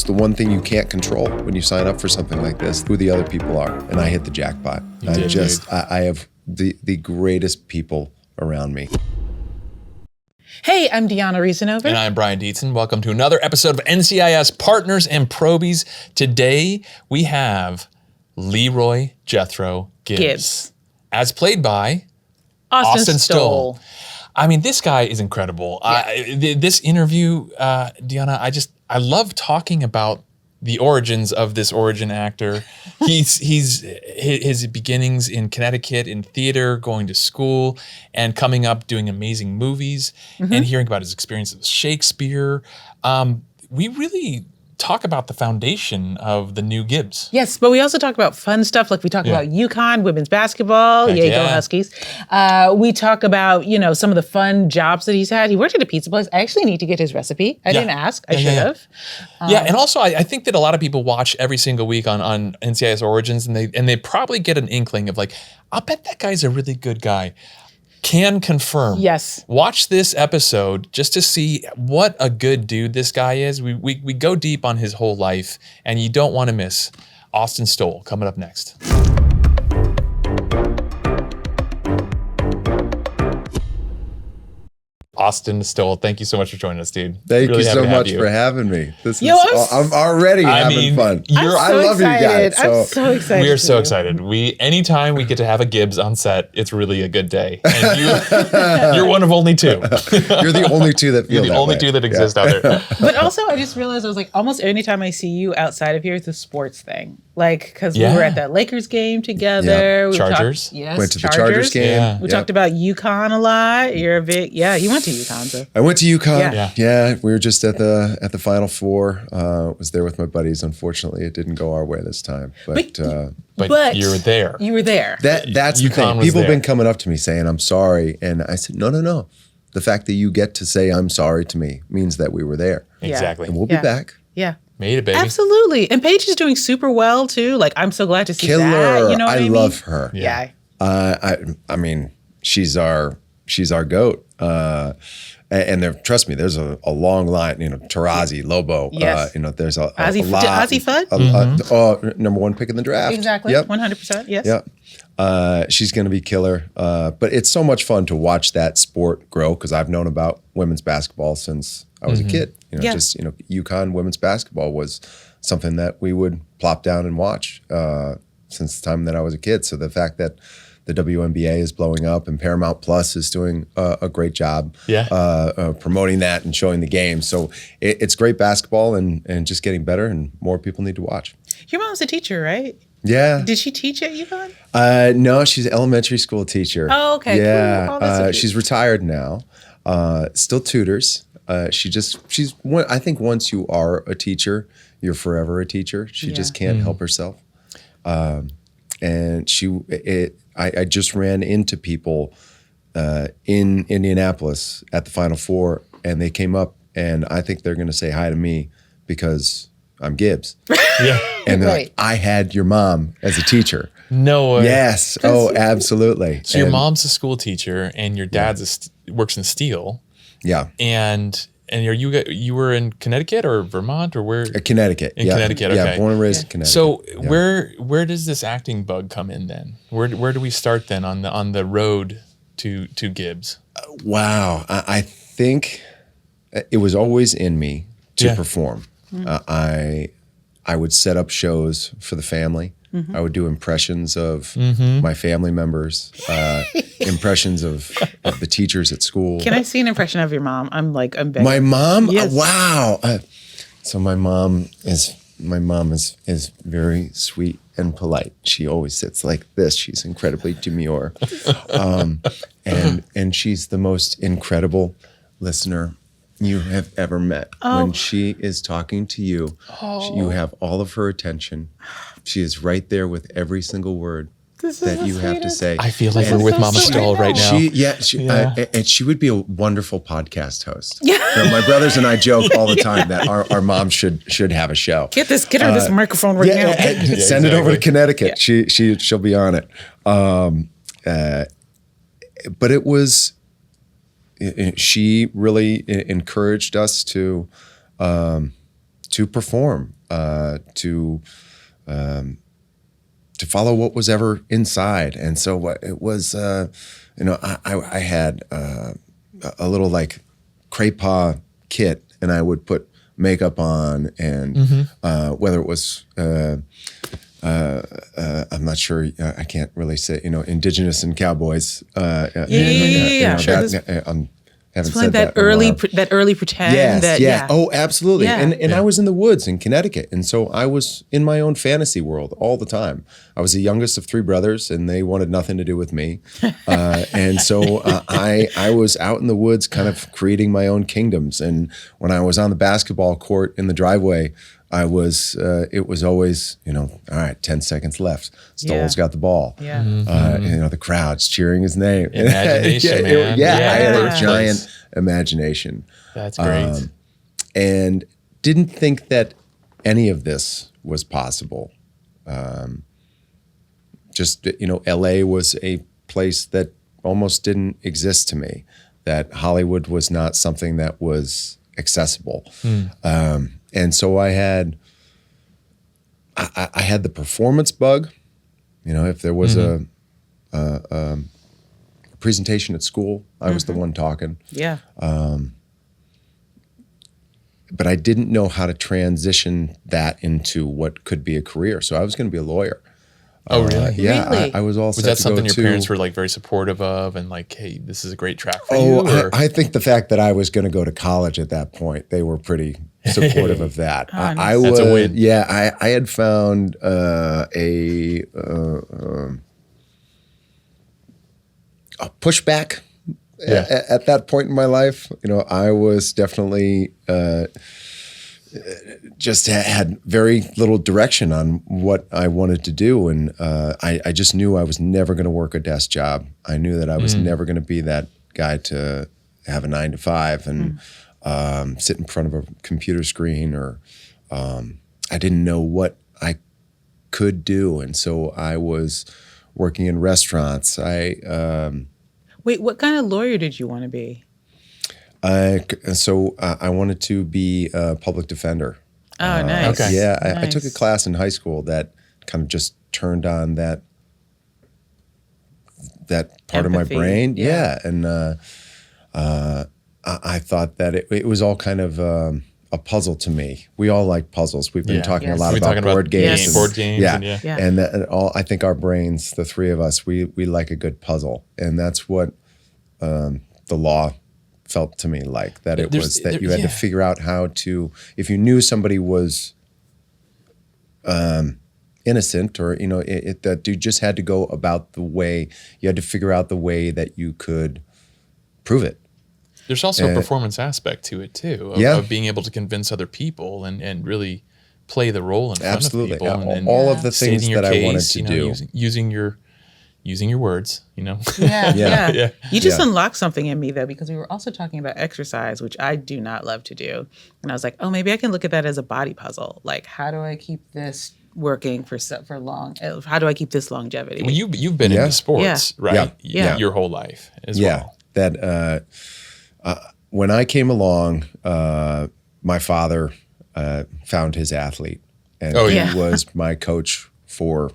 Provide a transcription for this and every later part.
the one thing you can't control when you sign up for something like this, who the other people are. And I hit the jackpot. I have the greatest people around me. Hey, I'm Diona Reasonover. And I'm Brian Dietzen. Welcome to another episode of NCIS Partners and Probies. Today we have Leroy Jethro Gibbs. As played by Austin Stowell. I mean, this guy is incredible. Yeah. This interview, Diona, I love talking about the origins of this origin actor. His beginnings in Connecticut in theater, going to school and coming up doing amazing movies and hearing about his experience with Shakespeare. We really talk about the foundation of the new Gibbs. Yes, but we also talk about fun stuff. Like we talk about UConn, women's basketball. Yay, go Huskies. We talk about, some of the fun jobs that he's had. He worked at a pizza place. I actually need to get his recipe. I didn't ask. I should have. And also I think that a lot of people watch every single week on NCIS Origins and they probably get an inkling of like, I'll bet that guy's a really good guy. Can confirm. Yes. Watch this episode just to see what a good dude this guy is. We go deep on his whole life, and you don't want to miss Austin Stowell coming up next. Austin Stowell, thank you so much for joining us, dude. Thank you so much for having me. I'm already having fun. I love you guys. I'm so excited. We are so excited. Anytime we get to have a Gibbs on set, it's really a good day. And you're one of only two. You're the only two that feel You're the only two that exist out there. But also, I just realized I was like, almost anytime I see you outside of here, it's a sports thing. Like, because we were at that Lakers game together. Chargers. Went to the Chargers game. Yeah. We talked about UConn a lot. You're a big, you went to UConn. So. I went to UConn. Yeah, we were just at the Final Four. Was there with my buddies. Unfortunately, it didn't go our way this time. But you were there. You were there. That's the thing. People have been coming up to me saying, I'm sorry. And I said, no. The fact that you get to say I'm sorry to me means that we were there. Exactly. And we'll be back. Yeah. Made it, baby. Absolutely. And Paige is doing super well, too. Like, I'm so glad to see Killer. that. You know what I mean? I love her. Yeah. I mean, she's our goat. And trust me, there's a long line, Tarazi, Lobo, yes. There's a lot. Ozzy Fudd? Number one pick in the draft. Exactly. Yep. 100%. Yes. Yep. She's going to be killer. But it's so much fun to watch that sport grow because I've known about women's basketball since I was a kid. UConn women's basketball was something that we would plop down and watch since the time that I was a kid. So the fact that the WNBA is blowing up and Paramount Plus is doing a great job promoting that and showing the game. So it's great basketball and just getting better and more people need to watch. Your mom's a teacher, right? Yeah. Did she teach at UConn? No, she's an elementary school teacher. Oh, okay. Yeah. Cool. Oh, she's retired now. Still tutors. I think once you are a teacher, you're forever a teacher. She just can't help herself. And I just ran into people in Indianapolis at the Final Four, and they came up, and I think they're going to say hi to me because I'm Gibbs. Yeah. And they're like, I had your mom as a teacher. No way. Yes. Oh, absolutely. So your mom's a school teacher, and your dad works in steel. Yeah. And you were in Connecticut or Vermont or where? Connecticut. In Connecticut, okay. Yeah, born and raised in Connecticut. So where does this acting bug come in then? Where do we start then on the road to Gibbs? Wow, I think it was always in me to perform. I would set up shows for the family. I would do impressions of my family members, impressions of the teachers at school. Can I see an impression of your mom? I'm begging. My mom? Yes. Wow. So my mom is very sweet and polite. She always sits like this. She's incredibly demure. And she's the most incredible listener you have ever met. When she is talking to you, you have all of her attention. She is right there with every single word that you have to say. I feel like we're with Mama Stowell right now. And she would be a wonderful podcast host. My brothers and I joke all the time that our mom should have a show. Get her this microphone right now. Send it over to Connecticut. She'll be on it. But it was. She really encouraged us to perform, to follow what was ever inside. And so it was, I had a little like crepa kit, and I would put makeup on, and whether it was, I'm not sure, I can't really say, indigenous and cowboys. Haven't said that early pretend. Yes, Oh, absolutely. Yeah. And I was in the woods in Connecticut, and so I was in my own fantasy world all the time. I was the youngest of 3 brothers, and they wanted nothing to do with me. And so I was out in the woods, kind of creating my own kingdoms. And when I was on the basketball court in the driveway, it was always, all right, 10 seconds left. Stowell's got the ball. Yeah. The crowd's cheering his name. Imagination, man. I had a giant imagination. That's great. And didn't think that any of this was possible. LA was a place that almost didn't exist to me, that Hollywood was not something that was accessible. And so I had the performance bug. If there was a presentation at school, I was the one talking. Yeah. But I didn't know how to transition that into what could be a career. So I was going to be a lawyer. Oh, really? Yeah. Really? I was all Was set that to something go your parents were like very supportive of, and like, hey, this is a great track for you? Oh, I think the fact that I was going to go to college at that point, they were pretty supportive of that. That's a win. Yeah, I had found a pushback at that point in my life. I was definitely just had very little direction on what I wanted to do. And I just knew I was never going to work a desk job. I knew that I was never going to be that guy to have a 9 to 5 and sit in front of a computer screen, or I didn't know what I could do. And so I was working in restaurants. Wait, what kind of lawyer did you want to be? I wanted to be a public defender. Oh, nice. Okay. Yeah, Nice. I took a class in high school that kind of just turned on that part of my Empathy, brain. yeah. And I thought that it was all kind of a puzzle to me. We all like puzzles. We've been talking a lot about board games. Yes. Board games. Yeah. And And I think our brains, the 3 of us, we like a good puzzle. And that's what the law felt to me like, that it was that you had to figure out how to, if you knew somebody was innocent, or that you just had to go about the way, you had to figure out the way that you could prove it. There's also a performance aspect to it too, of being able to convince other people and really play the role in front of people. And all of the things stating your that case, I wanted to do. Using your words, Yeah. You just unlocked something in me, though, because we were also talking about exercise, which I do not love to do. And I was like, oh, maybe I can look at that as a body puzzle. Like, how do I keep this working for long? How do I keep this longevity? Well, you've been into sports, right? Yeah. Your whole life as well. That when I ccame along, my father found his athlete, and he was my coach for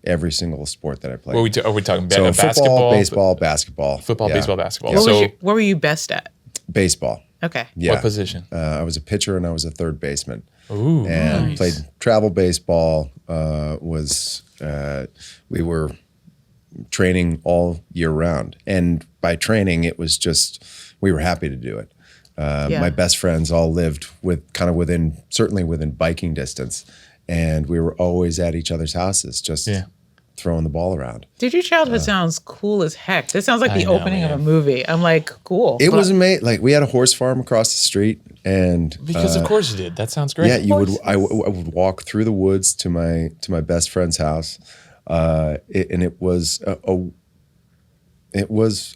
every single sport that I played. Are we talking so basketball, football, baseball, basketball. Football, baseball, basketball. What were you best at? Baseball. Okay. Yeah. What position? I was a pitcher and I was a third baseman. Ooh, and nice. played travel baseball. We were training all year round, and by training, it was just we were happy to do it. My best friends all lived certainly within biking distance, and we were always at each other's houses, just throwing the ball around. Dude, your childhood sounds cool as heck. This sounds like the opening of a movie. I'm like, cool. It was amazing. Like, we had a horse farm across the street, and because of course you did. That sounds great. Yeah, I would walk through the woods to my best friend's house, and it was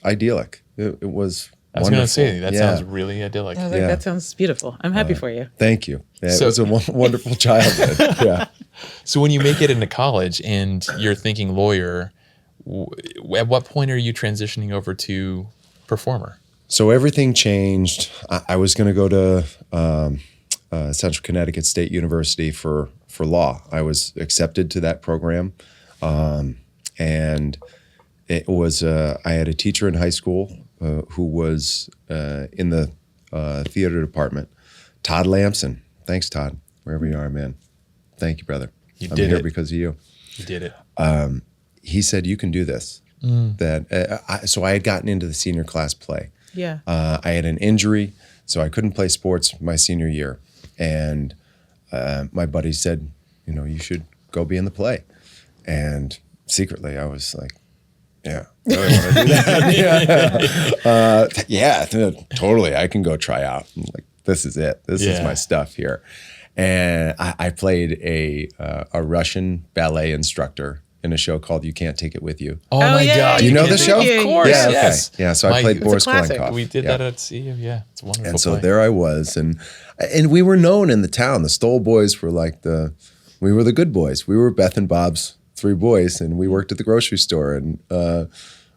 idyllic. It was. I was going to say, that sounds really idyllic. I was like, that sounds beautiful. I'm happy for you. Thank you. Yeah, it was a wonderful childhood. Yeah. So when you make it into college and you're thinking lawyer, at what point are you transitioning over to performer? So everything changed. I was going to go to Central Connecticut State University for law. I was accepted to that program, and it was I had a teacher in high school who was in the theater department, Todd Lamson. Thanks, Todd, wherever you are, man. Thank you, brother. I'm here because of you. You did it. He said, you can do this. So I had gotten into the senior class play. Yeah. I had an injury, so I couldn't play sports my senior year. And my buddy said, you should go be in the play. And secretly, I was like, yeah, I really want to do that. Yeah, totally. I can go try out. I'm like, this is it. This is my stuff here. And I played a Russian ballet instructor in a show called You Can't Take It With You. Oh my God. You know the show? Of course, yeah, okay. yes. Yeah, so I played Boris Kolenkov. We did that at CU, yeah. It's a wonderful And so play. there I was. And we were known in the town. The Stowell boys were like we were the good boys. We were Beth and Bob's three boys, and we worked at the grocery store, and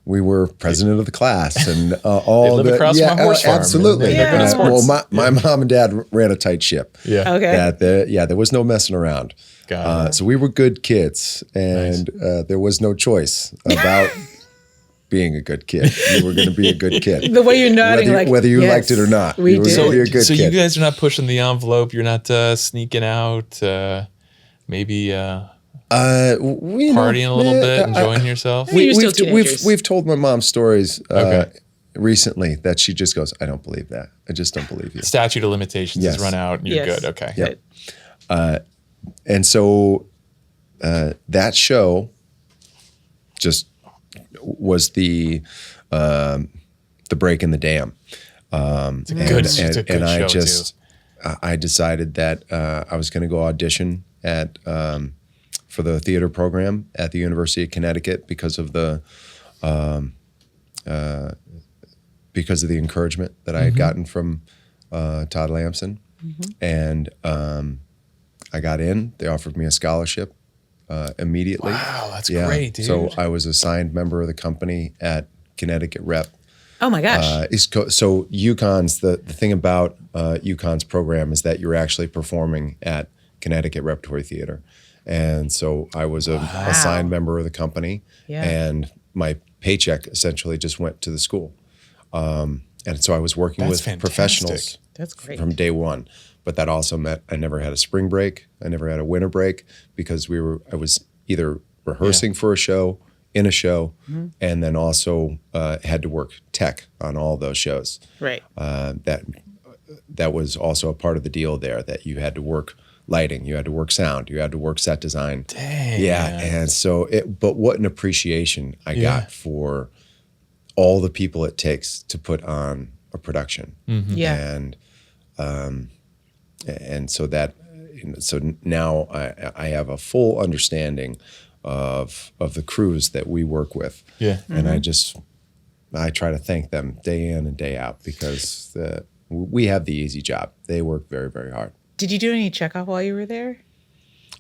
we were president of the class, and all lived across from a horse farm. Absolutely. Well, my mom and dad ran a tight ship. Yeah. Okay. There was no messing around. Got it. So we were good kids, and there was no choice about being a good kid. You were going to be a good kid. The way you're nodding, whether you liked it or not. We did. Be a good so kid. you guys are not pushing the envelope. You're not sneaking out. Maybe partying a little bit, enjoying yourself. You're still teenagers. We've told my mom stories recently that she just goes, I don't believe that. I just don't believe you. Statute of limitations has run out and you're good. Okay. Yep. And so that show just was the break in the dam. It's a good show too. I decided that I was going to go audition for the theater program at the University of Connecticut because of the encouragement that I had gotten from Todd Lamson. And I got in. They offered me a scholarship immediately. Wow, that's great, dude. So I was assigned member of the company at Connecticut Rep. Oh my gosh. So UConn's, the thing about UConn's program is that you're actually performing at Connecticut Repertory Theater. And so I was a assigned member of the company, and my paycheck essentially just went to the school. And so I was working with professionals That's great. from day one. But that also meant I never had a spring break. I never had a winter break because I was either rehearsing for a show, in a show, and then also had to work tech on all those shows. Right. That was also a part of the deal there, that you had to work lighting, you had to work sound, you had to work set design. Dang. Yeah, and so but what an appreciation I got for all the people it takes to put on a production. Yeah. And so now I have a full understanding of the crews that we work with. Yeah. And I try to thank them day in and day out because we have the easy job. They work very, very hard. Did you do any Chekhov while you were there?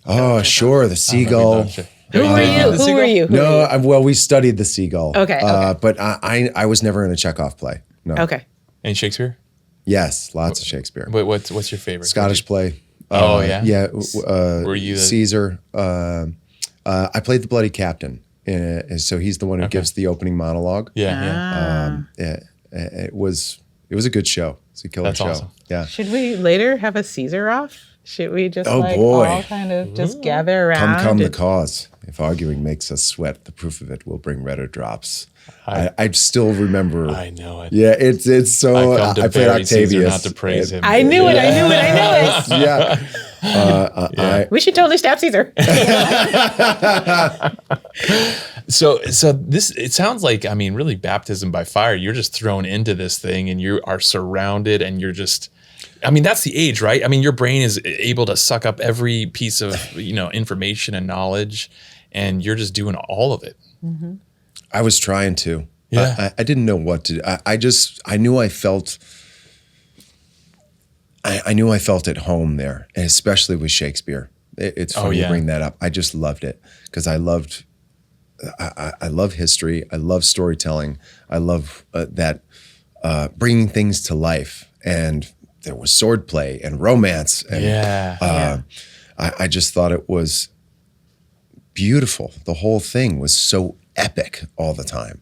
Oh, sure. The seagull. Who were you? Well, we studied the seagull. Okay. But I was never in a Chekhov play. No. Okay. And Shakespeare? Yes, lots of Shakespeare. What's your favorite? Scottish play. Yeah? Were you Caesar? I played the Bloody Captain. So he's the one who gives the opening monologue. Yeah. It was a good show. It's a killer show. Awesome. Yeah. Should we later have a Caesar off? Should we just boy. all kind of just gather around? Come the cause. If arguing makes us sweat, the proof of it will bring redder drops. I still remember. I know it. Yeah, it's so. I played Octavius. Caesar, not to praise him. I knew it. Yeah. We should totally stab Caesar. So this, it sounds like, I mean, really baptism by fire. You're just thrown into this thing and you are surrounded and you're just, I mean, that's the age, right? I mean, your brain is able to suck up every piece of, information and knowledge, and you're just doing all of it. Mm-hmm. I was trying to. Yeah. I didn't know what to do. I knew I felt at home there, and especially with Shakespeare. It's funny you bring that up. I just loved it because I love history. I love storytelling. I love that bringing things to life. And there was swordplay and romance. And, I just thought it was beautiful. The whole thing was so epic all the time.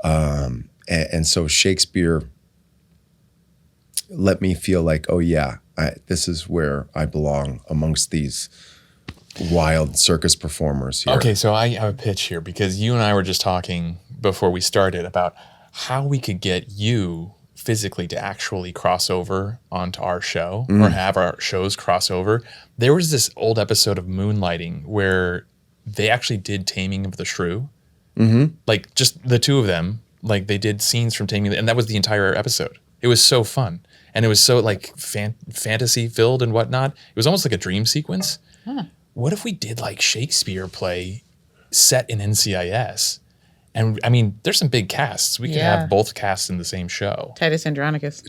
And so Shakespeare let me feel like, oh yeah, this is where I belong amongst these wild circus performers here. Okay, so I have a pitch here because you and I were just talking before we started about how we could get you physically to actually cross over onto our show or have our shows cross over. There was this old episode of Moonlighting where they actually did Taming of the Shrew. Like just the two of them, like they did scenes from Taming, and that was the entire episode. It was so fun. And it was so like fantasy filled and whatnot. It was almost like a dream sequence. What if we did like Shakespeare play set in NCIS? And I mean, there's some big casts. We could have both casts in the same show. Titus Andronicus.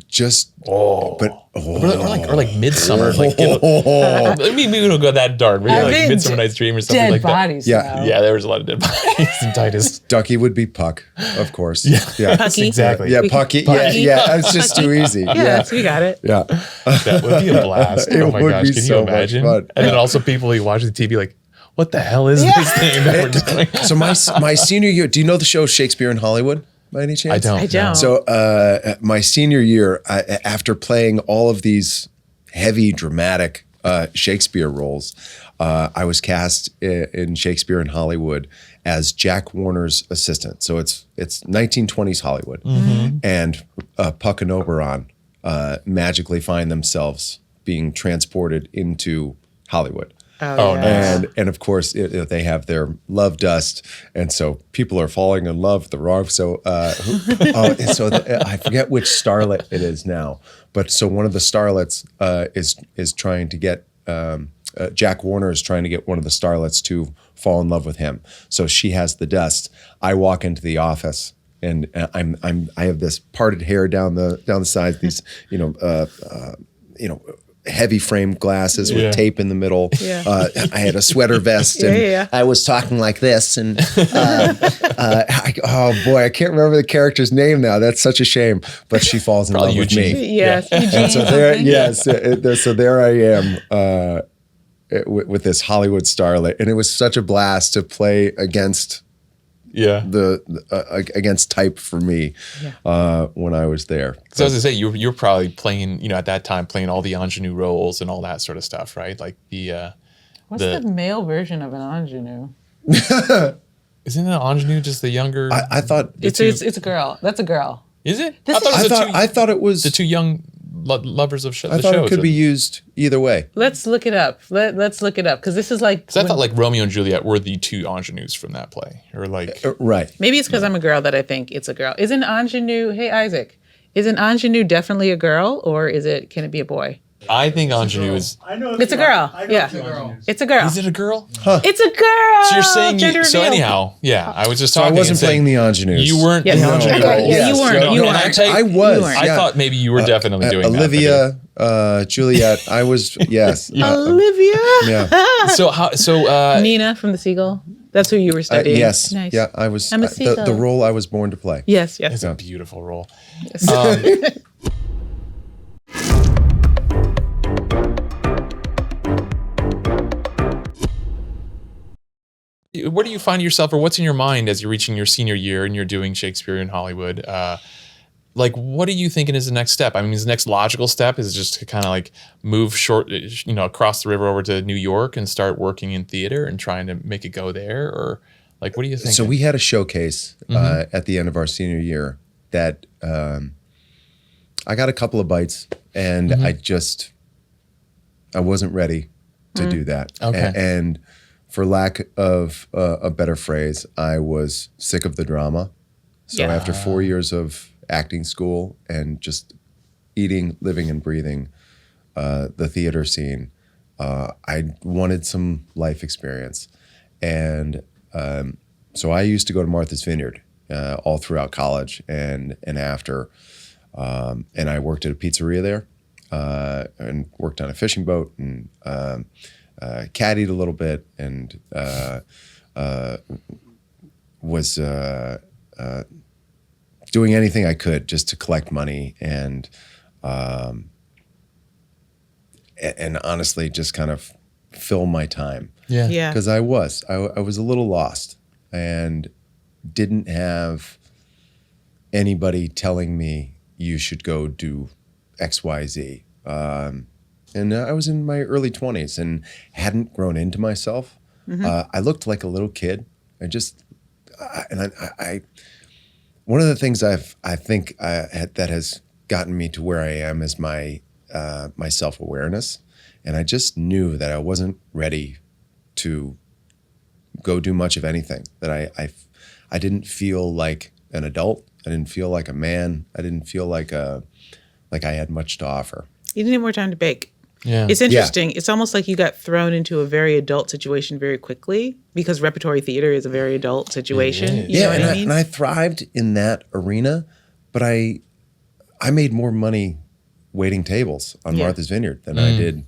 Or like Midsummer. Maybe we don't go that dark. Maybe like Midsummer Night's Dream or something like bodies, that. Yeah, there was a lot of dead bodies in Titus. Ducky would be Puck, of course. Pucky. Exactly. Yeah, Pucky. Yeah, it's just too easy. Yes, we got it. Yeah. That would be a blast. Oh my would gosh, be can so you much imagine? fun. And then also people who watch the TV like, what the hell is this thing that we're doing? So my senior year, do you know the show Shakespeare in Hollywood by any chance? I don't. I don't. So my senior year, after playing all of these heavy, dramatic Shakespeare roles, I was cast in Shakespeare in Hollywood as Jack Warner's assistant. So it's 1920s Hollywood. And Puck and Oberon magically find themselves being transported into Hollywood. And of course they have their love dust, and so people are falling in love with the wrong. So I forget which starlet it is now, but so one of the starlets is trying to get Jack Warner is trying to get one of the starlets to fall in love with him. So she has the dust. I walk into the office. And I have this parted hair down the sides. These heavy framed glasses with tape in the middle. I had a sweater vest, and I was talking like this. And oh boy, I can't remember the character's name now. That's such a shame. But she falls in love with me. Yes, and so there I am with this Hollywood starlet, and it was such a blast to play against. Against type for me when I was there. So as I say, you're probably playing, at that time playing all the ingenue roles and all that sort of stuff, right? Like what's the male version of an ingenue? Isn't an ingenue just the younger? I thought it's a girl. That's a girl. Is it? I thought it was the two young lovers of the show. I thought it could be used either way. Let's look it up. Let's look it up because this is like. I thought like Romeo and Juliet were the two ingenues from that play, or like right. Maybe it's because I'm a girl that I think it's a girl. Is an ingenue? Hey Isaac, is an ingenue definitely a girl or can it be a boy? I think ingenue is. I know it's a girl. Yeah, it's a girl. Is it a girl? Huh. It's a girl. So you're saying so anyhow, I was just talking. I wasn't playing the ingenues. You weren't the ingenue. Yeah, you weren't. You weren't. I was. I thought maybe you were definitely doing Olivia, Juliet. I was. Yes. Olivia. Yeah. So Nina from the Seagull. That's who you were studying. Yes. Nice. Yeah, I was. I'm a seagull. The role I was born to play. Yes. It's a beautiful role. Yes. Where do you find yourself, or what's in your mind as you're reaching your senior year and you're doing Shakespeare in Hollywood? Like, what are you thinking is the next step? I mean, is the next logical step is just to kind of like move across the river over to New York and start working in theater and trying to make it go there? Or like, what do you think? So we had a showcase at the end of our senior year that I got a couple of bites, and I wasn't ready to do that. Okay. And for lack of a better phrase, I was sick of the drama. So after 4 years of acting school and just eating, living, and breathing the theater scene, I wanted some life experience. And so I used to go to Martha's Vineyard all throughout college and after. And I worked at a pizzeria there and worked on a fishing boat and caddied a little bit and was doing anything I could just to collect money and and honestly just kind of fill my time. Yeah. Yeah. Because I was a little lost and didn't have anybody telling me you should go do X, Y, Z. And I was in my early 20s and hadn't grown into myself. I looked like a little kid. I one of the things I think that has gotten me to where I am is my self-awareness. And I just knew that I wasn't ready to go do much of anything, that I didn't feel like an adult. I didn't feel like a man. I didn't feel like I had much to offer. You didn't have more time to bake. Yeah. It's interesting. It's almost like you got thrown into a very adult situation very quickly because repertory theater is a very adult situation. You know what I mean? And I thrived in that arena, but I made more money waiting tables on Martha's Vineyard than I did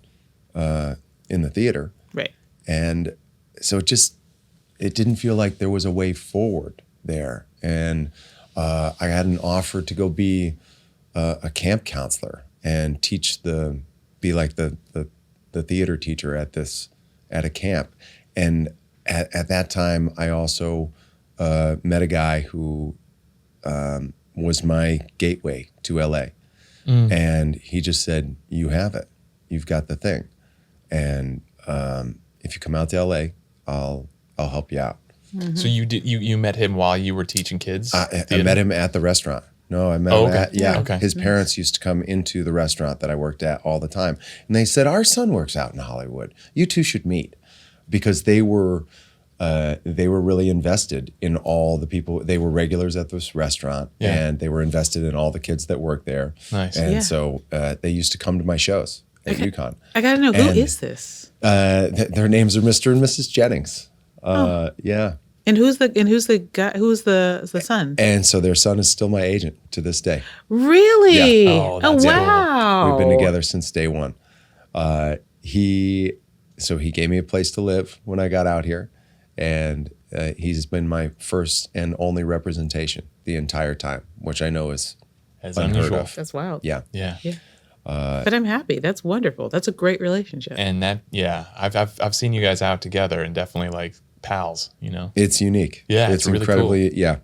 in the theater. Right. And so it didn't feel like there was a way forward there. And I had an offer to go be a camp counselor and be like the theater teacher at a camp. And at that time, I also met a guy who was my gateway to LA. And he just said, "You have it. You've got the thing. And if you come out to LA, I'll help you out." So you met him while you were teaching kids? I met him at the restaurant. No, I met him at, Okay. His parents used to come into the restaurant that I worked at all the time. And they said, "Our son works out in Hollywood. You two should meet." Because they were really invested in all the people. They were regulars at this restaurant, and they were invested in all the kids that worked there. Nice. And so they used to come to my shows at UConn. I got to know, who is this? Their names are Mr. and Mrs. Jennings. Yeah. And who's the guy? Who's the son? And so their son is still my agent to this day. Really? Yeah. Oh, that's cool. Wow. We've been together since day one. He gave me a place to live when I got out here, and he's been my first and only representation the entire time, which I know is unheard unusual. of. That's wild. Yeah. Yeah. But I'm happy. That's wonderful. That's a great relationship. And I've seen you guys out together and definitely like pals, you know? It's unique. Yeah, it's really incredibly cool. Yeah.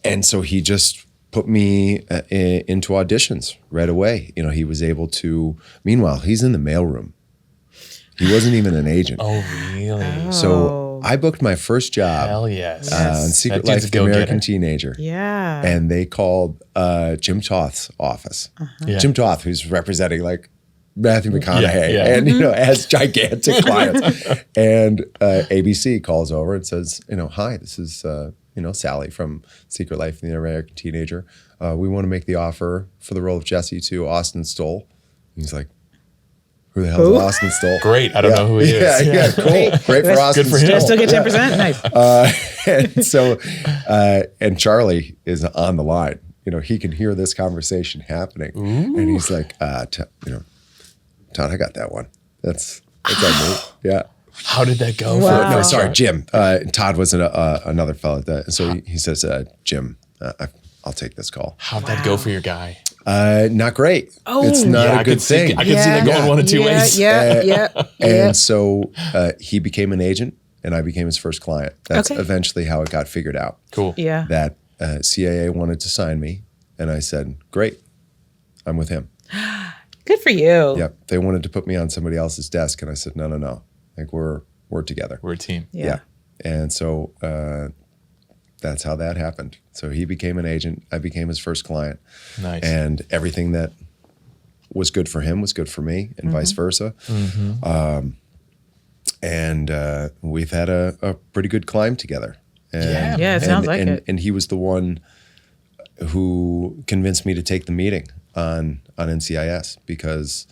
And so he just put me into auditions right away. You know, he was able to. Meanwhile, he's in the mailroom. He wasn't even an agent. Oh, really? So I booked my first job. Hell yes. On Secret Life of the American Teenager. Yeah. And they called Jim Toth's office. Yeah. Jim Toth, who's representing like Matthew McConaughey, Yeah. and has gigantic clients. And ABC calls over and says, "Hi, this is Sally from Secret Life of the American Teenager. We want to make the offer for the role of Jesse to Austin Stowell." He's like, "Who the hell is Austin Stowell?" Great. I don't know who he is. Yeah, cool. Great for Austin Good for him. Do I Stowell. still get 10%? Nice. And so, and Charlie is on the line. He can hear this conversation happening, and he's like, "Todd, I got that one. That's on me." Yeah. How did that go? Wow. No, sorry, Jim. Todd was another fellow. So he says, "Jim, I'll take this call." How'd that go for your guy? Not great. It's not a good thing. I could see that going one of two ways. Yeah. And so he became an agent, and I became his first client. That's Okay. eventually how it got figured out. Cool. Yeah. That CAA wanted to sign me, and I said, "Great, I'm with him." Good for you. Yep. They wanted to put me on somebody else's desk, and I said, "No. Like we're together." We're a team. Yeah. And so that's how that happened. So he became an agent. I became his first client. Nice. And everything that was good for him was good for me, and vice versa. And we've had a pretty good climb together. And, Yeah, it sounds like it. And he was the one who convinced me to take the meeting on NCIS, because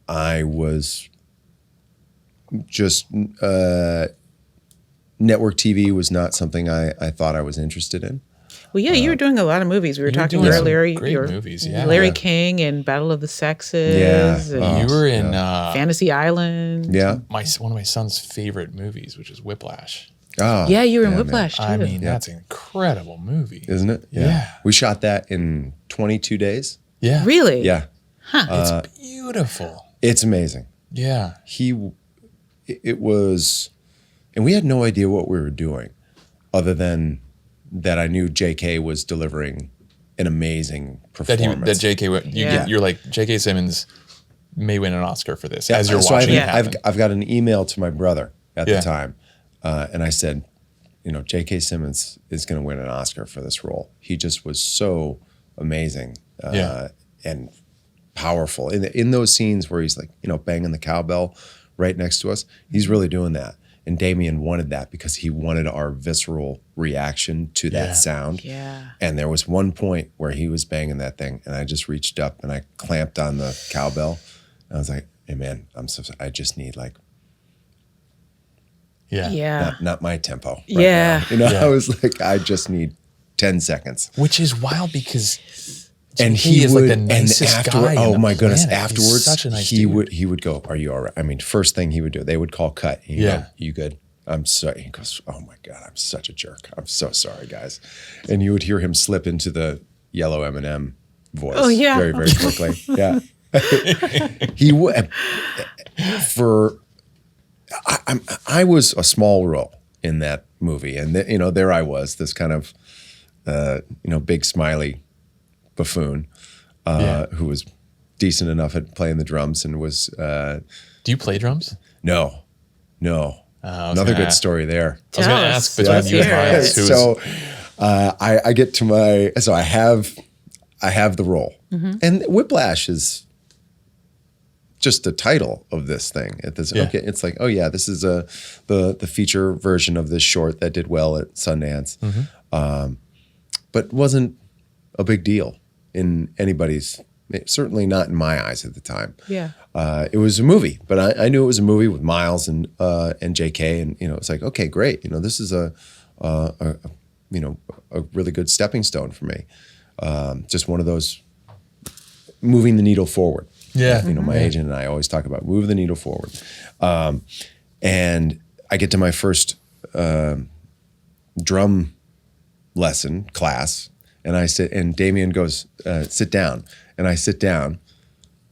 I was just network TV was not something I thought I was interested in. Well, yeah, you were doing a lot of movies. We were talking doing some earlier. great you were movies, yeah. Larry Yeah. King and Battle of the Sexes. Yeah. And You were in Fantasy Island. Yeah. one of my son's favorite movies, which is Whiplash. Oh, Yeah, you were in man. Whiplash too. I mean, that's an incredible movie. Isn't it? Yeah. We shot that in 22 days. Yeah. Really? Yeah. It's beautiful. It's amazing. Yeah. It was, and we had no idea what we were doing other than that I knew JK was delivering an amazing performance. You're like, J.K. Simmons may win an Oscar for this as you're watching it happen. I've got an email to my brother at the time, and I said, J.K. Simmons is going to win an Oscar for this role. He just was so amazing and powerful. In those scenes where he's like, banging the cowbell right next to us, he's really doing that. And Damien wanted that because he wanted our visceral reaction to that sound. Yeah. And there was one point where he was banging that thing, and I just reached up and I clamped on the cowbell. And I was like, "Hey man, I just need like, not my tempo. Right now. I was like, I just need 10 seconds." Which is wild because and he is like the nicest guy. Oh my goodness! Planet. Afterwards, such a nice he dude. would go, "Are you all right?" I mean, first thing he would do, they would call cut. He'd go, "You good?" "I'm sorry." He goes, "Oh my God, I'm such a jerk. I'm so sorry, guys." And you would hear him slip into the yellow M&M voice very, very quickly. Yeah. He would. I was a small role in that movie, and there I was, this kind of big smiley buffoon who was decent enough at playing the drums and was. Do you play drums? No. Another good story there. I was going to ask between you and Miles. So I get to I have the role, and Whiplash is just the title of this thing. Okay, it's like, oh yeah, this is the feature version of this short that did well at Sundance, but wasn't a big deal in anybody's. Certainly not in my eyes at the time. Yeah. It was a movie, but I knew it was a movie with Miles and JK, and it's like, okay, great. This is a really good stepping stone for me. Just one of those moving the needle forward. Yeah. My agent and I always talk about move the needle forward. And I get to my first drum lesson class, and I sit, and Damien goes, "Sit down." And I sit down,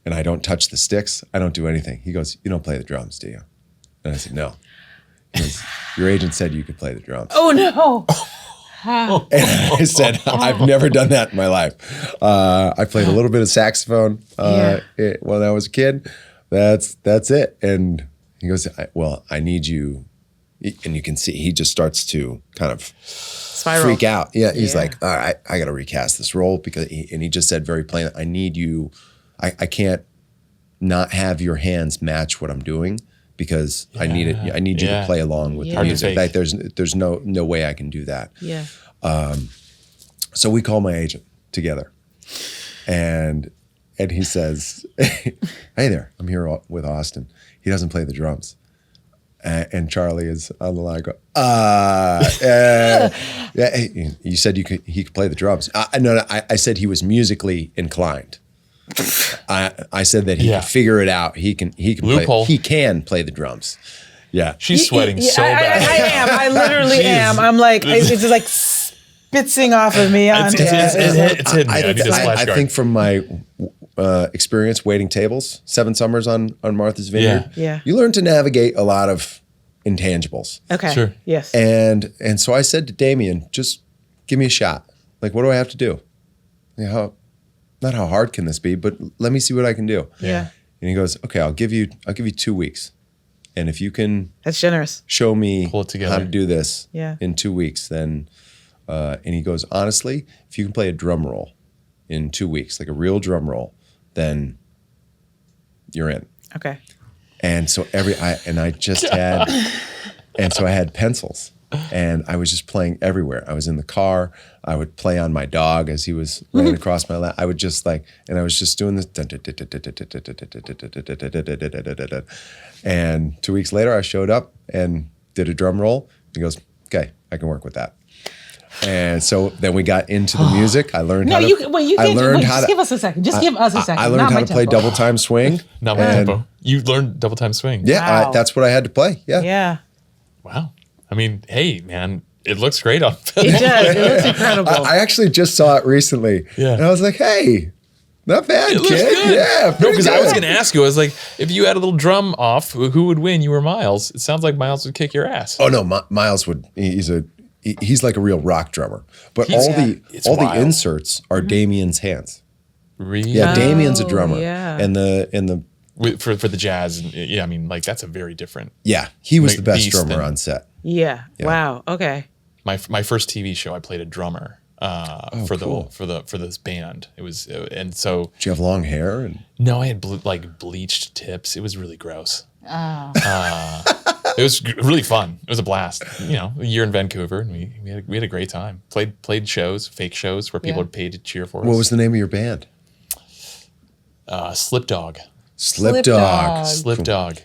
and I don't touch the sticks. I don't do anything. He goes, "You don't play the drums, do you?" And I said, "No." He goes, "Your agent said you could play the drums." Oh no. And I said, "I've never done that in my life. I played a little bit of saxophone when I was a kid. That's it." And he goes, "Well, I need you." And you can see he just starts to kind of freak out. Yeah, he's like, "All right, I got to recast this role because," and he just said very plainly, "I need you. I can't not have your hands match what I'm doing because I need it. I need you to play along with the music. Like, there's no way I can do that." Yeah. So we call my agent together, and he says, "Hey there, I'm here with Austin. He doesn't play the drums." And Charlie is on the line. You said he could play the drums. I said he was musically inclined. I said that he could figure it out. He can play the drums. Yeah, she's sweating so bad. I am. I literally am. I'm like, it's just like spitzing off of me. It's hidden. I think from my experience waiting tables, 7 summers on Martha's Vineyard, you learn to navigate a lot of intangibles. Okay. Sure. Yes. And so I said to Damien, just give me a shot. Like, what do I have to do? Not how hard can this be, but let me see what I can do. Yeah. And he goes, "Okay, I'll give you 2 weeks. And if you can That's generous. show me Pull it together. how to do this Yeah. in 2 weeks, then and he goes, honestly, if you can play a drum roll in 2 weeks, like a real drum roll, then you're in." Okay. And so I had pencils, and I was just playing everywhere. I was in the car. I would play on my dog as he was running across my lap. I would just and I was just doing this. And 2 weeks later, I showed up and did a drum roll. He goes, "Okay, I can work with that." And so then we got into the music. I learned how to. Just give us a second. Just give us a second. I learned how to play double time swing. Not my tempo. You learned double time swing. Yeah, that's what I had to play. Yeah. Yeah. Wow. I mean, hey, man, it looks great on film. It does. It looks incredible. I actually just saw it recently. Yeah. And I was like, hey, Not bad, It looks kid. good. Yeah, No, because I was going to ask you, I was like, if you had a little drum off, who would win? You or Miles? It sounds like Miles would kick your ass. Oh no, Miles would. He's like a real rock drummer. But It's all the wild. inserts are Damien's hands. Really? Yeah, Damien's a drummer. yeah. And the For the jazz, yeah, I mean, like that's a very different. yeah, he was the best Beast drummer and- on set. Yeah. Wow. Okay. My first TV show, I played a drummer for cool. for this band. It was and so Did you have long hair? And no, I had bleached tips. It was really gross. Oh. It was really fun. It was a blast. You know, a year in Vancouver, and we had a great time. Played shows, fake shows where people Yeah. would pay to cheer for us. what was the name of your band? Slip Dog? Slip Dog. Dog. Slip Dog.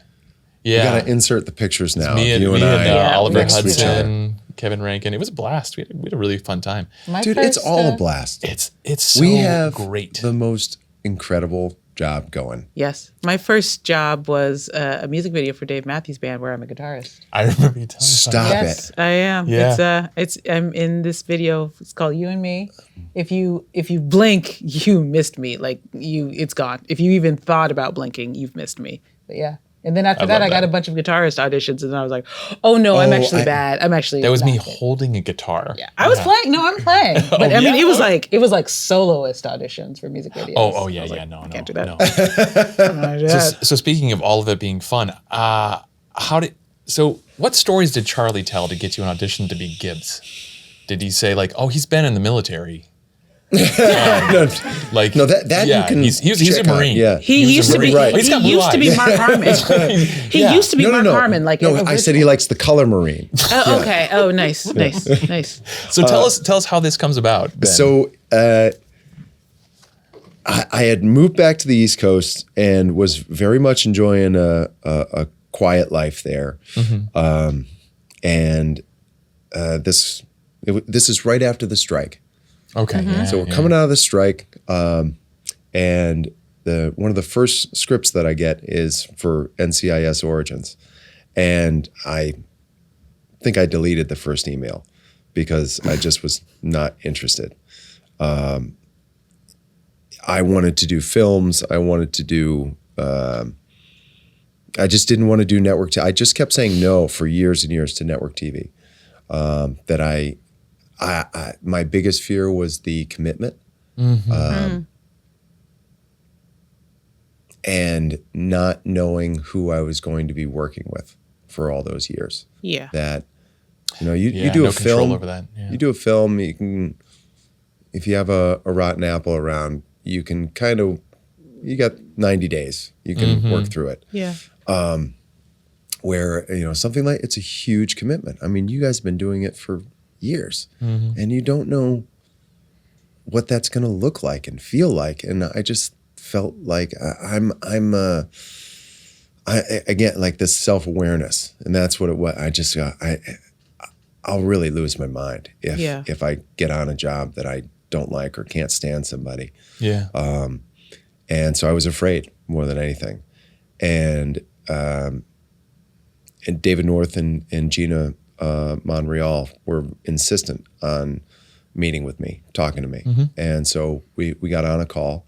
You Yeah. gotta insert the pictures now. me and, you me and Yeah, Oliver next to each other. Hudson, Kevin Rankin. It was a blast. We had a really fun time. My Dude, first, it's all a blast. It's so We have great. the most incredible job going. Yes. My first job was a music video for Dave Matthews Band where I'm a guitarist. I remember you telling me. Stop Yes, it. I am. Yeah. I'm in this video. It's called You and Me. If you blink, you missed me. Like it's gone. If you even thought about blinking, you've missed me. But yeah. And then after that, love I got that. a bunch of guitarist auditions, and then I was like, "Oh no, I'm actually I- bad. I'm actually." That was me not good." holding a guitar. Yeah, I was playing. No, I'm playing. But I mean, yeah? it was like soloist auditions for music videos. Oh yeah, I was yeah. like, No, can't do no. that. So speaking of all of it being fun, what stories did Charlie tell to get you an audition to be Gibbs? Did he say like, oh, he's been in the military? Like No, that yeah, you can. he's a check on. Marine. Yeah. He was a used to be. Marine. Right. He's He got blue used to be eyes. Mark Harmon. He Yeah. used to be Mark Harmon. Like no, I said he likes the color marine. Oh, okay. Oh, nice. So tell us how this comes about, Ben. So I had moved back to the East Coast and was very much enjoying a quiet life there. And this is right after the strike. okay, yeah, So we're coming out of the strike, and one of the first scripts that I get is for NCIS Origins, and I think I deleted the first email because I just was not interested. I wanted to do films. I wanted to do. I just didn't want to do network. I just kept saying no for years and years to network TV. That I my biggest fear was the commitment, and not knowing who I was going to be working with for all those years. Yeah. That you Yeah, do no a control film. over that. Yeah. You do a film. You can, if you have a rotten apple around, you can you got 90 days. You can work through it. Yeah. Where something like it's a huge commitment. I mean, you guys have been doing it for years, and you don't know what that's going to look like and feel like. And I just felt like I'm again like this self-awareness, and that's what it was. I just I'll really lose my mind if I get on a job that I don't like or can't stand somebody. Yeah. And so I was afraid more than anything. And David North and Gina Monreal were insistent on meeting with me, talking to me. And so we got on a call,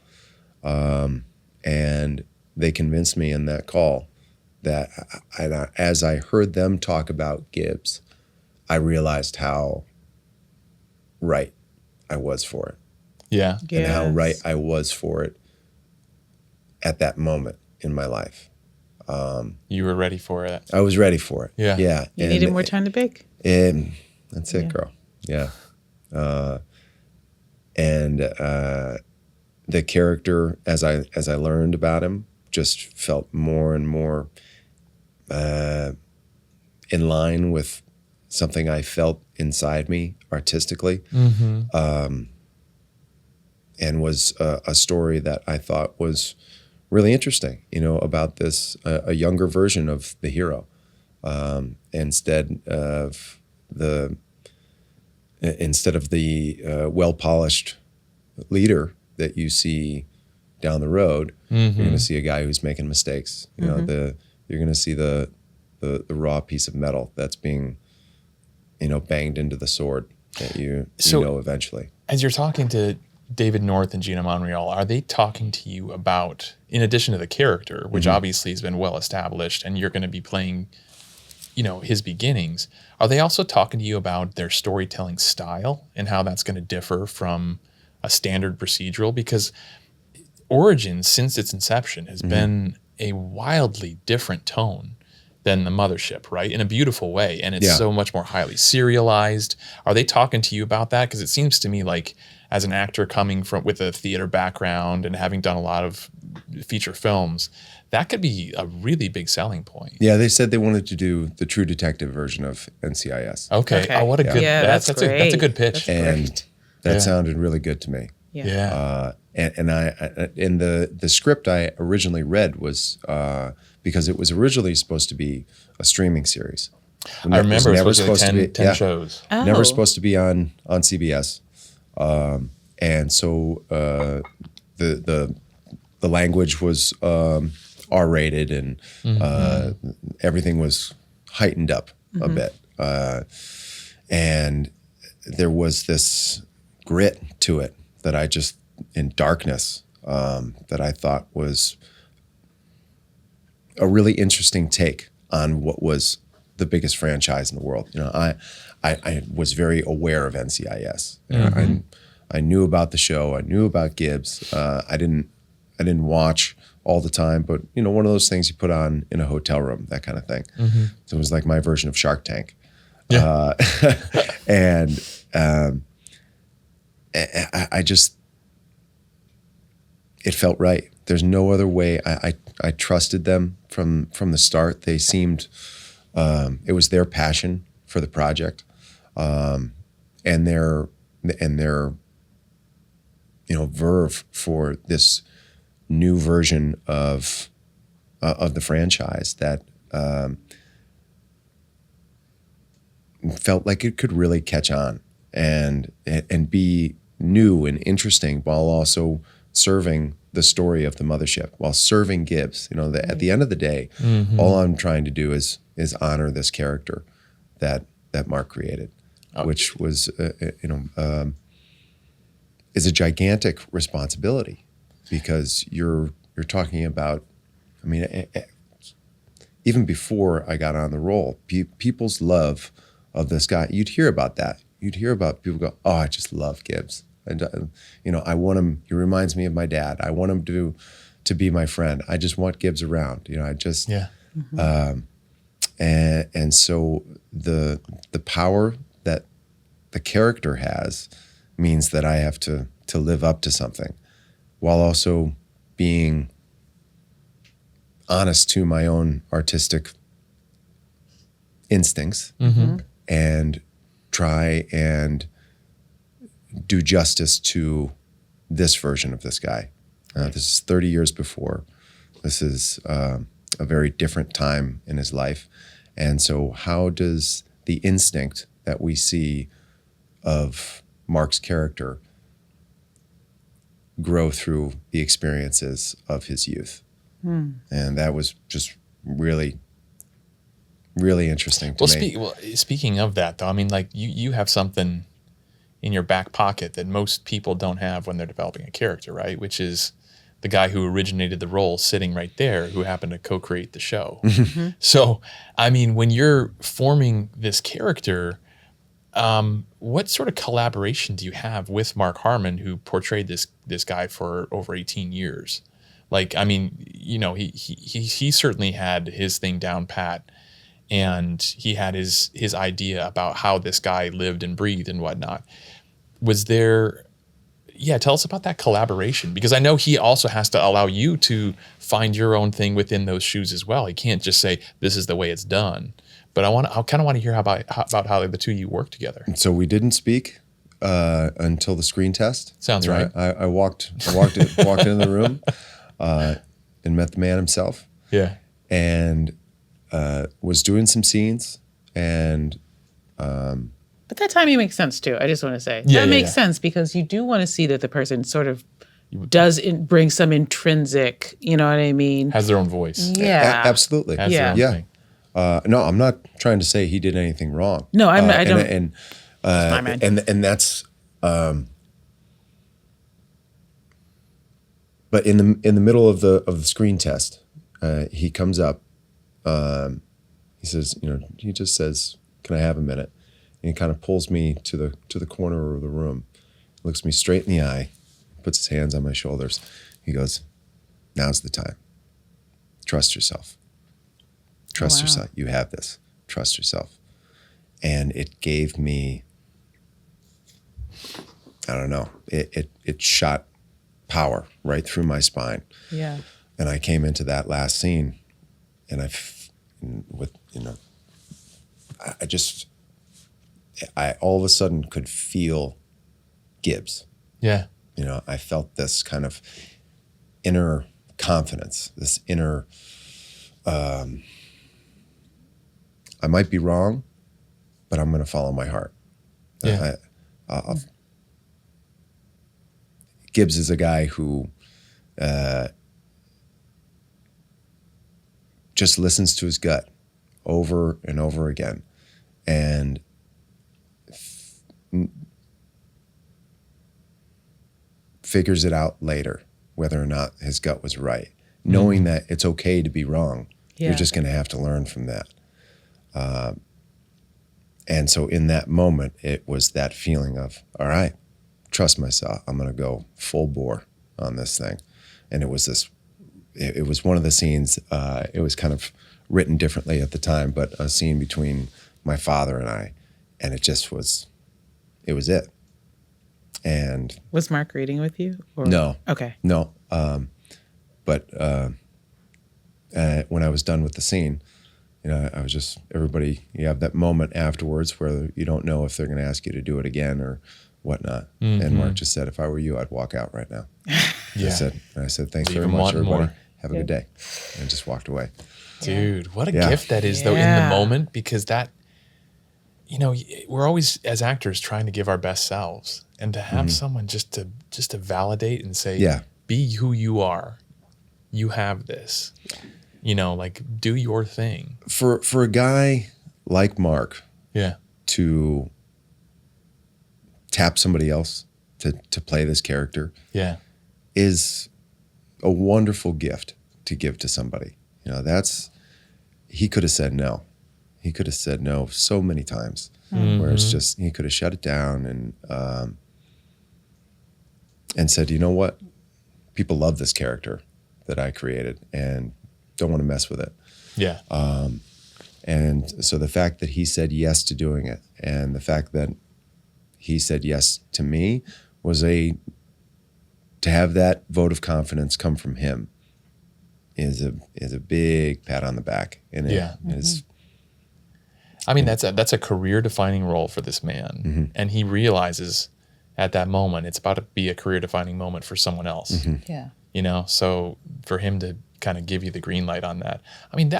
and they convinced me in that call that as I heard them talk about Gibbs, I realized how right I was for it. Yeah. And how right I was for it at that moment in my life. You were ready for it. I was ready for it. Yeah. Yeah. You needed more time to bake. And that's it, girl. Yeah. And the character, as I learned about him, just felt more and more in line with something I felt inside me artistically. And was a story that I thought was really interesting, about this, a younger version of the hero, instead of the well-polished leader that you see down the road. You're going to see a guy who's making mistakes. You're going to see the raw piece of metal that's being, banged into the sword that you know eventually. As you're talking to David North and Gina Monreal, are they talking to you about, in addition to the character, which obviously has been well established, and you're going to be playing, his beginnings, are they also talking to you about their storytelling style and how that's going to differ from a standard procedural? Because Origins, since its inception, has been a wildly different tone than the Mothership, right? In a beautiful way. And it's so much more highly serialized. Are they talking to you about that? Because it seems to me like, as an actor coming from with a theater background and having done a lot of feature films, that could be a really big selling point. Yeah, they said they wanted to do the True Detective version of NCIS. Okay. Oh, what a good, that's a good pitch. And that sounded really good to me. Yeah. And I in the script I originally read was because it was originally supposed to be a streaming series. I remember it was supposed to be 10 shows. Oh. Never supposed to be on CBS. And so the language was R-rated, and everything was heightened up a bit. And there was this grit to it that I just, in darkness, that I thought was a really interesting take on what was the biggest franchise in the world. I was very aware of NCIS. I knew about the show. I knew about Gibbs. I didn't watch all the time, but one of those things you put on in a hotel room, that kind of thing. So it was like my version of Shark Tank. Yeah. And I just, it felt right. There's no other way. I trusted them from the start. They seemed, it was their passion for the project, and their verve for this new version of the franchise that felt like it could really catch on and be new and interesting, while also serving the story of the Mothership, while serving Gibbs. At the end of the day, all I'm trying to do is honor this character that Mark created, which was is a gigantic responsibility, because you're talking about, even before I got on the role, people's love of this guy, you'd hear about that. You'd hear about people go, oh, I just love Gibbs. And, I want him, he reminds me of my dad. I want him to be my friend. I just want Gibbs around. And so the power that the character has means that I have to live up to something, while also being honest to my own artistic instincts, and try and do justice to this version of this guy. This is 30 years before. This is a very different time in his life. And so how does the instinct that we see of Mark's character grow through the experiences of his youth? And that was just really, really interesting to me. Speaking of that, though, you have something in your back pocket that most people don't have when they're developing a character, right? Which is the guy who originated the role sitting right there, who happened to co-create the show. So, when you're forming this character, what sort of collaboration do you have with Mark Harmon, who portrayed this guy for over 18 years? He certainly had his thing down pat, and he had his idea about how this guy lived and breathed and whatnot. Was there, tell us about that collaboration, because I know he also has to allow you to find your own thing within those shoes as well. He can't just say, this is the way it's done. But I kind of want to hear about how the two of you work together. So we didn't speak until the screen test. Sounds right. I walked into the room and met the man himself. Yeah. And was doing some scenes, and but that timing makes sense too. I just want to say that makes sense, because you do want to see that the person sort of does bring some intrinsic, you know what I mean? Has their own voice. Yeah, absolutely. Has their own thing. No, I'm not trying to say he did anything wrong. No, I don't. And that's But in the middle of the screen test, he comes up. He says, he just says, "Can I have a minute?" And he kind of pulls me to the corner of the room, looks me straight in the eye, puts his hands on my shoulders. He goes, "Now's the time. Trust yourself. Trust yourself. You have this. Trust yourself." And it gave me, I don't know, it shot power right through my spine. Yeah. And I came into that last scene, and I all of a sudden could feel Gibbs. Yeah. I felt this kind of inner confidence, this inner, I might be wrong, but I'm going to follow my heart. Yeah. Gibbs is a guy who just listens to his gut over and over again, and figures it out later whether or not his gut was right, knowing that it's okay to be wrong. Yeah. You're just going to have to learn from that. And so in that moment, it was that feeling of, all right, trust myself. I'm going to go full bore on this thing. And it was one of the scenes, it was kind of written differently at the time, but a scene between my father and I, and it was it. And was Mark reading with you? Or? No. Okay. No. But when I was done with the scene, I was just, everybody, you have that moment afterwards where you don't know if they're going to ask you to do it again or whatnot. Mm-hmm. And Mark just said, "If I were you, I'd walk out right now." Yeah. I said, "Thanks very much, everybody. Have a good day." And just walked away. Dude, what a gift that is, though, in the moment, because that, we're always, as actors, trying to give our best selves. And to have someone just to validate and say, be who you are. You have this. Do your thing. For a guy like Mark, yeah, to tap somebody else to play this character, is a wonderful gift to give to somebody. He could have said no. He could have said no so many times, where it's just, he could have shut it down and said, "You know what? People love this character that I created and don't want to mess with it." Yeah. And so the fact that he said yes to doing it, and the fact that he said yes to me, was to have that vote of confidence come from him is a big pat on the back. And it is. I mean, that's a career defining role for this man, and he realizes at that moment it's about to be a career defining moment for someone else. Yeah. So for him to kind of give you the green light on that, I mean,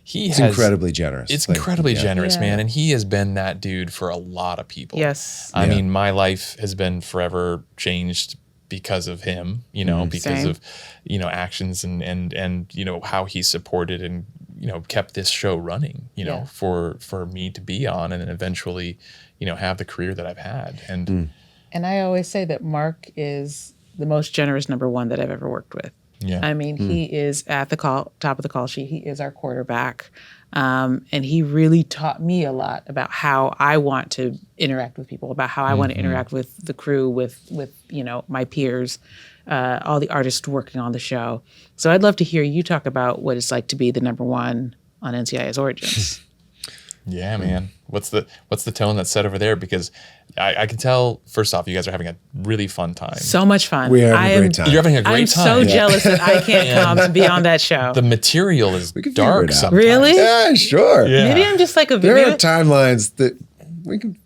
it's incredibly generous. It's incredibly generous, man. And he has been that dude for a lot of people. Yes. I mean, my life has been forever changed because of him, because Same. of, actions and how he supported and, kept this show running, for me to be on and then eventually, have the career that I've had. And I always say that Mark is the most generous number one that I've ever worked with. Yeah. I mean, he is at the top of the call sheet. He is our quarterback. And he really taught me a lot about how I want to interact with people, about how I want to interact with the crew, with my peers, all the artists working on the show. So I'd love to hear you talk about what it's like to be the number one on NCIS Origins. Yeah, man. What's the tone that's set over there? Because I can tell, first off, you guys are having a really fun time. So much fun. We're having a great time. You're having a great time. I'm so jealous that I can't come and be on that show. The material is can dark figure it out. sometimes. Really? Yeah, sure. Yeah. Maybe I'm just like a There are video. timelines that we can.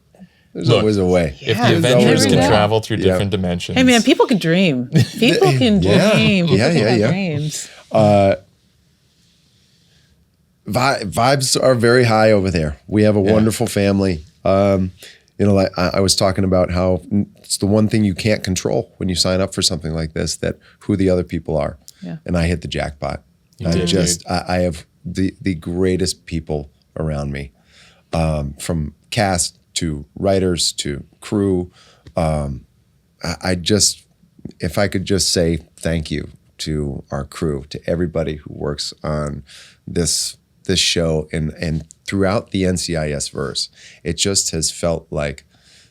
There's always a way. If Yeah, the Avengers can never know. travel through different dimensions. Hey man, people can dream. People can dream. People can have Yeah. dreams. Vibes are very high over there. We have a wonderful family. Like I was talking about how it's the one thing you can't control when you sign up for something like this, that who the other people are. Yeah. And I hit the jackpot. did. I have the greatest people around me, from cast to writers to crew. If I could just say thank you to our crew, to everybody who works on this show and throughout the NCIS verse. It just has felt like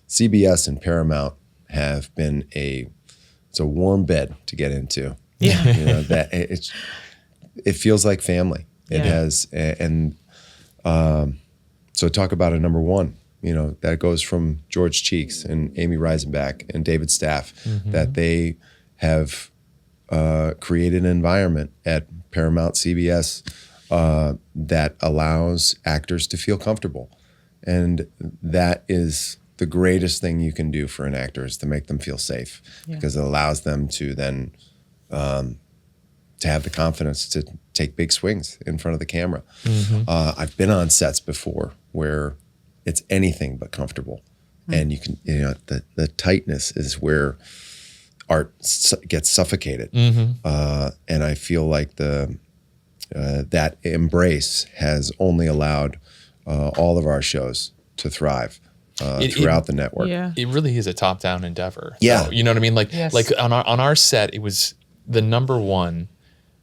CBS and Paramount have been it's a warm bed to get into. Yeah. You know, that it feels like family. It has, and so talk about a number one. You know, that goes from George Cheeks and Amy Reisenbach and David Staff, that they have created an environment at Paramount CBS that allows actors to feel comfortable. And that is the greatest thing you can do for an actor, is to make them feel safe, because it allows them to then to have the confidence to take big swings in front of the camera. I've been on sets before where it's anything but comfortable. And you can, the tightness is where art gets suffocated. And I feel like that embrace has only allowed all of our shows to thrive throughout the network. Yeah. It really is a top-down endeavor. Yeah. So, you know what I mean? Like, Yes. like on our set, it was the number one.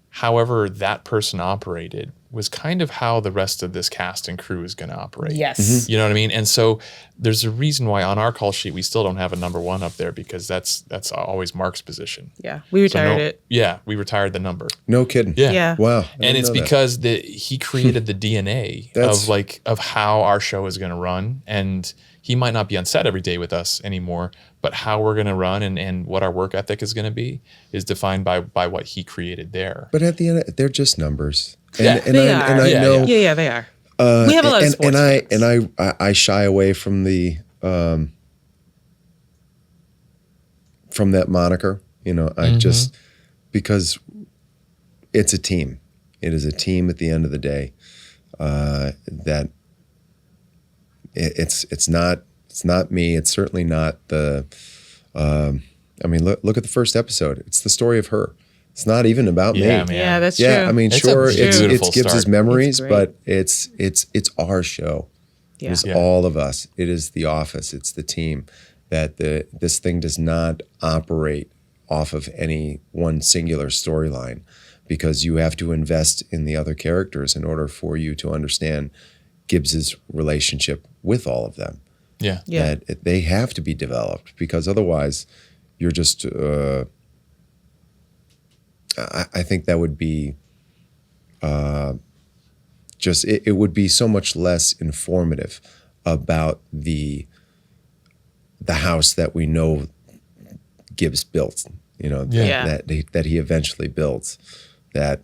However that person operated was kind of how the rest of this cast and crew is going to operate. Yes. You know what I mean? And so there's a reason why on our call sheet we still don't have a number one up there, because that's always Mark's position. Yeah. We retired it. Yeah, we retired the number. No kidding. Yeah. Yeah. Wow. I And didn't it's know that. because he created the DNA of how our show is going to run, and he might not be on set every day with us anymore, but how we're going to run and what our work ethic is going to be is defined by what he created there. But at the end, they're just numbers. Yeah. They are. I Yeah, know. Yeah, they are. We have a lot of sports fans. I shy away from from that moniker. You know, I just, because it's a team. It is a team at the end of the day. That it's not me. It's certainly not the. I mean, look at the first episode. It's the story of her. It's not even about me. Man. Yeah, that's Yeah, true. I mean, It's a sure, it's beautiful gives us start. memories, It's great. but it's our show. Yeah. It's Yeah. all of us. It is the office. It's the team. That this thing does not operate off of any one singular storyline, because you have to invest in the other characters in order for you to understand Gibbs's relationship with all of them. Yeah. Yeah. That they have to be developed, because otherwise you're just I think that would be it would be so much less informative about the house that we know Gibbs built, you know, Yeah. that he eventually builds, that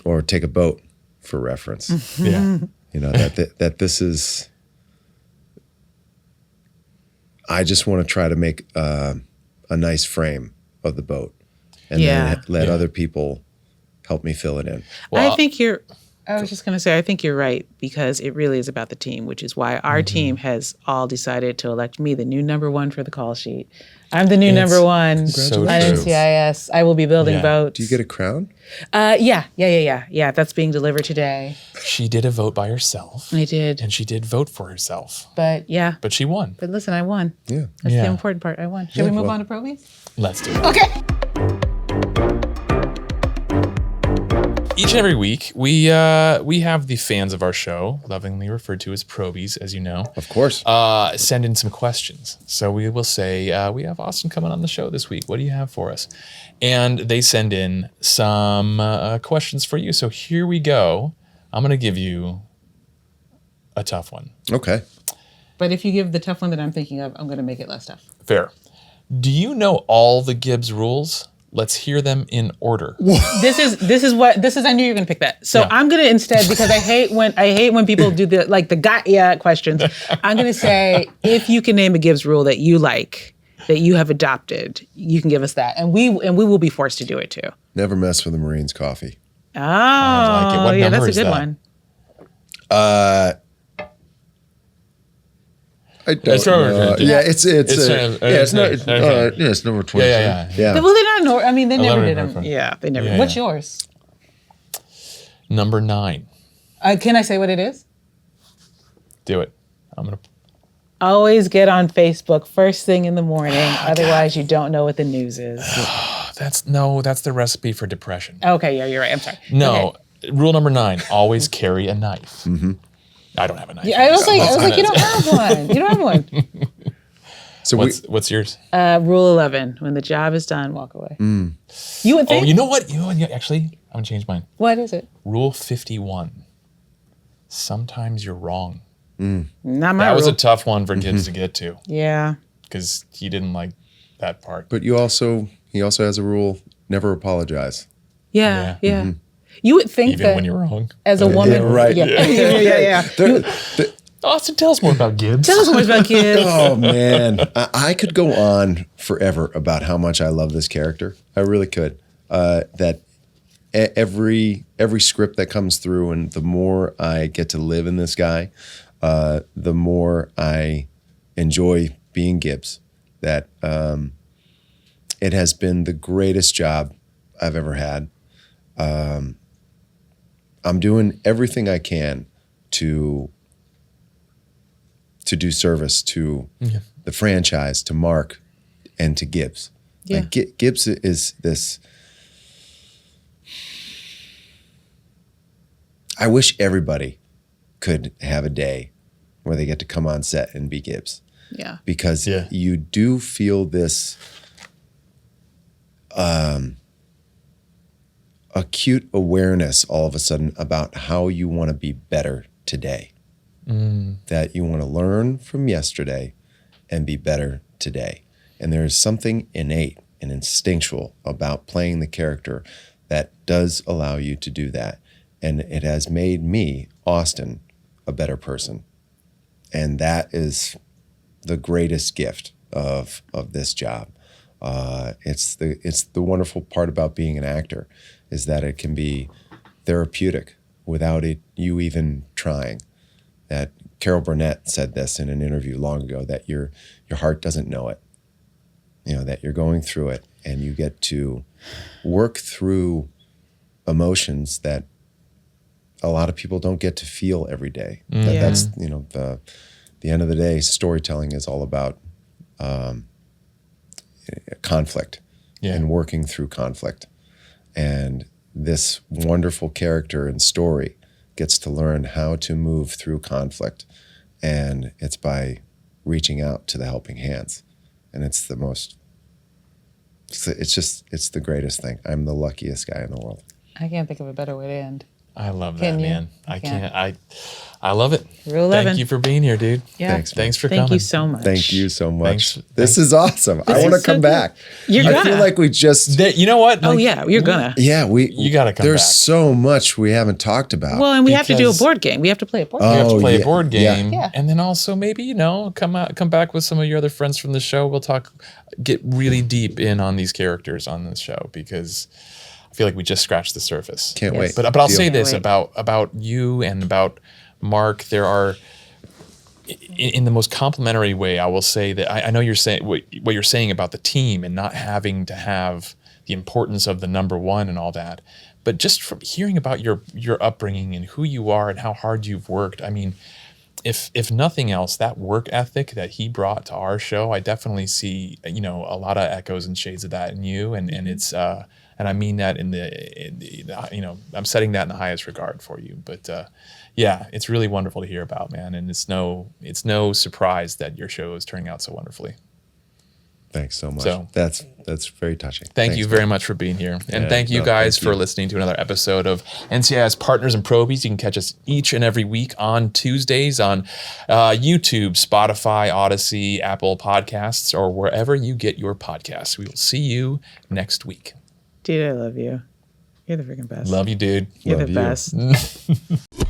or take a boat for reference. Yeah. You know, that this is, I just want to try to make a nice frame of the boat, and then let other people help me fill it in. Well, I was just going to say, I think you're right, because it really is about the team, which is why our team has all decided to elect me the new number one for the call sheet. I'm the new number one so on true. NCIS. I will be building Yeah. boats. Do you get a crown? Yeah. That's being delivered today. She did a vote by herself. I did. And she did vote for herself. But yeah. But she won. But listen, I won. Yeah. That's Yeah. the important part. I won. Should we move on to Probies? Let's do it. Okay. Each and every week, we have the fans of our show, lovingly referred to as Probies, as you know, Of course. send in some questions. So we will say, we have Austin coming on the show this week. What do you have for us? And they send in some questions for you. So here we go. I'm going to give you a tough one. Okay. But if you give the tough one that I'm thinking of, I'm going to make it less tough. Fair. Do you know all the Gibbs rules? Let's hear them in order. This is I knew you were gonna pick that. So Yeah. I'm gonna instead, because I hate when people do the got ya questions. I'm gonna say, if you can name a Gibbs rule that you like, that you have adopted, you can give us that, and we will be forced to do it too. Never mess with the Marines coffee. Oh, like it. What yeah, number that's a is good that? one. I don't It's number know. 20. Yeah, it's number 20. Yeah. Well, they're not. I mean, they never 11 did or them. 12. Yeah, they never. Yeah, What's yeah. yours? Number 9. Can I say what it is? Do it. I'm going to... Always get on Facebook first thing in the morning. Otherwise, you don't know what the news is. That's the recipe for depression. Okay, yeah, you're right. I'm sorry. No, Okay. rule number 9, always carry a knife. I don't have a knife. Yeah, I was like, you don't have one. You don't have one. So what's yours? Rule 11: when the job is done, walk away. You would think. Oh, you know what? Actually, I'm gonna change mine. What is it? Rule 51. Sometimes you're wrong. Not my That rule. was a tough one for kids to get to Yeah. because he didn't like that part. But he also has a rule: never apologize. Yeah. Yeah. Yeah. You would think Even that when you're wrong. as a woman, right. yeah. Austin, tell us more about Gibbs. Tell us more about kids. Oh man, I could go on forever about how much I love this character. I really could. That every script that comes through, and the more I get to live in this guy, the more I enjoy being Gibbs. That it has been the greatest job I've ever had. I'm doing everything I can to do service to the franchise, to Mark, and to Gibbs. Yeah. Like, Gibbs is this. I wish everybody could have a day where they get to come on set and be Gibbs. Yeah. Because you do feel this acute awareness all of a sudden about how you want to be better today. That you want to learn from yesterday and be better today. And there is something innate and instinctual about playing the character that does allow you to do that. And it has made me, Austin, a better person. And that is the greatest gift of this job. It's the wonderful part about being an actor, is that it can be therapeutic without you even trying. That Carol Burnett said this in an interview long ago, that your heart doesn't know it. You know, that you're going through it and you get to work through emotions that a lot of people don't get to feel every day. That's, you know, the end of the day, storytelling is all about conflict and working through conflict. And this wonderful character and story gets to learn how to move through conflict. And it's by reaching out to the helping hands. And it's the the greatest thing. I'm the luckiest guy in the world. I can't think of a better way to end. I love Can that, you? man. I can't. I love it. Rule 11. Thank you for being here, dude. Yeah. Thanks for coming. Thank you so much. Thank you so much. Thanks. This is awesome. I want to is so come good. back. You're I gonna. feel like we just... You know what? Oh, Like, yeah. You're gonna. Yeah, You gotta come There's back. so much we haven't talked about. Well, and we have to do a Because- board game. We have to play a board You game. have to Oh, play yeah, a board game, yeah. and then also maybe come back with some of your other friends from the show. We'll get really deep in on these characters on this show, because I feel like we just scratched the surface. Can't wait. But I'll Deal. say this Can't about you and about Mark. There are, in the most complimentary way, I will say that I know you're saying what you're saying about the team and not having to have the importance of the number one and all that. But just from hearing about your upbringing and who you are and how hard you've worked, I mean, if nothing else, that work ethic that he brought to our show, I definitely see, a lot of echoes and shades of that in you, and it's and I mean that in the I'm setting that in the highest regard for you. But yeah, it's really wonderful to hear about, man, and it's no surprise that your show is turning out so wonderfully. Thanks so much. So- that's very touching. Thank Thanks, you very much for being here. And Yeah, thank you no, guys thank for you. listening to another episode of NCIS Partners and Probies. You can catch us each and every week on Tuesdays on YouTube, Spotify, Odyssey, Apple Podcasts, or wherever you get your podcasts. We will see you next week. Dude, I love you. You're the freaking best. Love you, dude. You're Love the you. best.